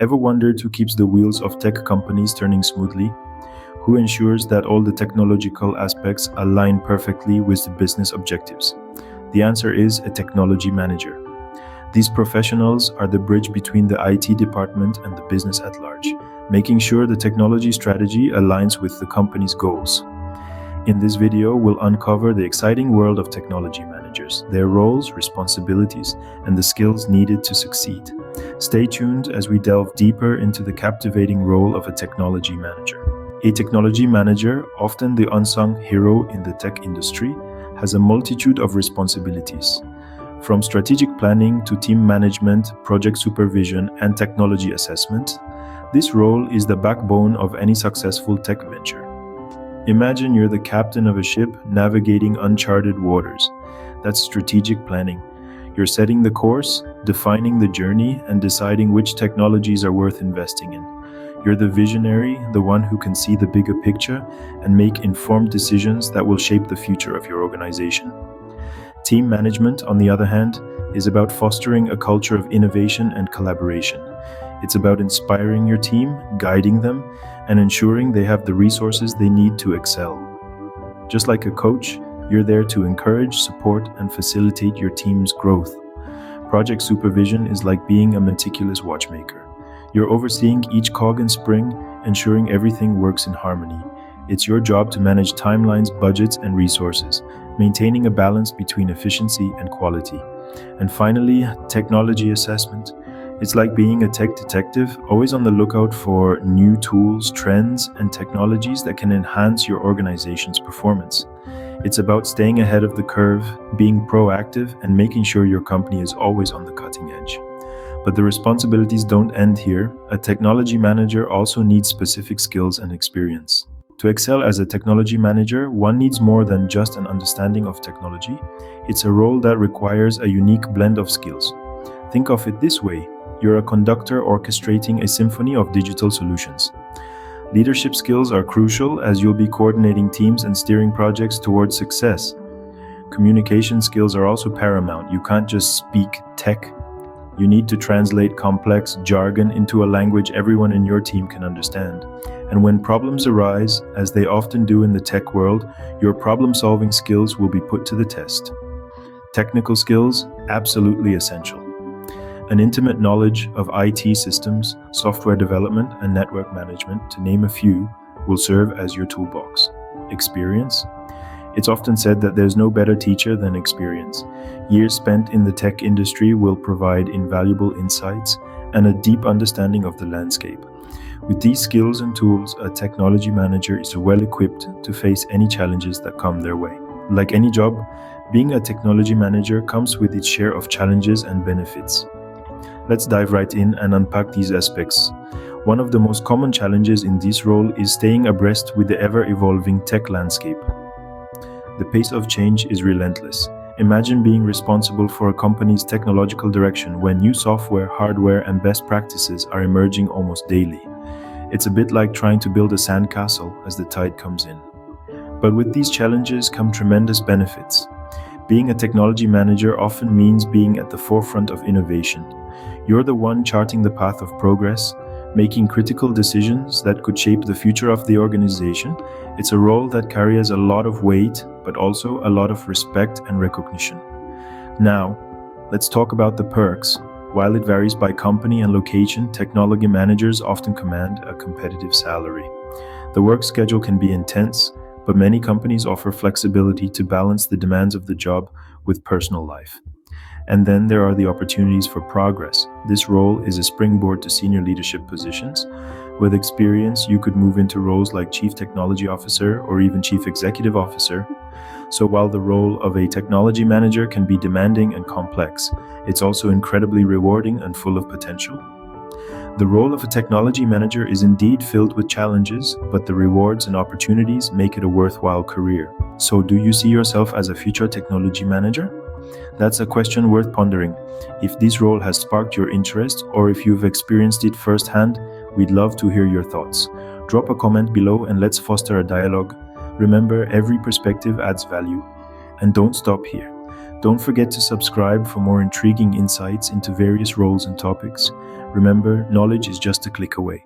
Ever wondered who keeps the wheels of tech companies turning smoothly? Who ensures that all the technological aspects align perfectly with the business objectives? The answer is a technology manager. These professionals are the bridge between the IT department and the business at large, making sure the technology strategy aligns with the company's goals. In this video, we'll uncover the exciting world of technology managers, their roles, responsibilities, and the skills needed to succeed. Stay tuned as we delve deeper into the captivating role of a technology manager. A technology manager, often the unsung hero in the tech industry, has a multitude of responsibilities. From strategic planning to team management, project supervision, and technology assessment, this role is the backbone of any successful tech venture. Imagine you're the captain of a ship navigating uncharted waters. That's strategic planning. You're setting the course, defining the journey, and deciding which technologies are worth investing in. You're the visionary, the one who can see the bigger picture and make informed decisions that will shape the future of your organization. Team management, on the other hand, is about fostering a culture of innovation and collaboration. It's about inspiring your team, guiding them, and ensuring they have the resources they need to excel. Just like a coach, you're there to encourage, support, and facilitate your team's growth. Project supervision is like being a meticulous watchmaker. You're overseeing each cog and spring, ensuring everything works in harmony. It's your job to manage timelines, budgets, and resources, maintaining a balance between efficiency and quality. And finally, technology assessment. It's like being a tech detective, always on the lookout for new tools, trends, and technologies that can enhance your organization's performance. It's about staying ahead of the curve, being proactive, and making sure your company is always on the cutting edge. But the responsibilities don't end here. A technology manager also needs specific skills and experience. To excel as a technology manager, one needs more than just an understanding of technology. It's a role that requires a unique blend of skills. Think of it this way. You're a conductor orchestrating a symphony of digital solutions. Leadership skills are crucial as you'll be coordinating teams and steering projects towards success. Communication skills are also paramount. You can't just speak tech. You need to translate complex jargon into a language everyone in your team can understand. And when problems arise, as they often do in the tech world, your problem-solving skills will be put to the test. Technical skills, absolutely essential. An intimate knowledge of IT systems, software development, and network management, to name a few, will serve as your toolbox. Experience? It's often said that there's no better teacher than experience. Years spent in the tech industry will provide invaluable insights and a deep understanding of the landscape. With these skills and tools, a technology manager is well equipped to face any challenges that come their way. Like any job, being a technology manager comes with its share of challenges and benefits. Let's dive right in and unpack these aspects. One of the most common challenges in this role is staying abreast with the ever-evolving tech landscape. The pace of change is relentless. Imagine being responsible for a company's technological direction when new software, hardware, and best practices are emerging almost daily. It's a bit like trying to build a sandcastle as the tide comes in. But with these challenges come tremendous benefits. Being a technology manager often means being at the forefront of innovation. You're the one charting the path of progress, making critical decisions that could shape the future of the organization. It's a role that carries a lot of weight, but also a lot of respect and recognition. Now, let's talk about the perks. While it varies by company and location, technology managers often command a competitive salary. The work schedule can be intense, but many companies offer flexibility to balance the demands of the job with personal life. And then there are the opportunities for progress. This role is a springboard to senior leadership positions. With experience, you could move into roles like Chief Technology Officer or even Chief Executive Officer. So while the role of a technology manager can be demanding and complex, it's also incredibly rewarding and full of potential. The role of a technology manager is indeed filled with challenges, but the rewards and opportunities make it a worthwhile career. So do you see yourself as a future technology manager? That's a question worth pondering. If this role has sparked your interest or if you've experienced it firsthand, we'd love to hear your thoughts. Drop a comment below and let's foster a dialogue. Remember, every perspective adds value. And don't stop here. Don't forget to subscribe for more intriguing insights into various roles and topics. Remember, knowledge is just a click away.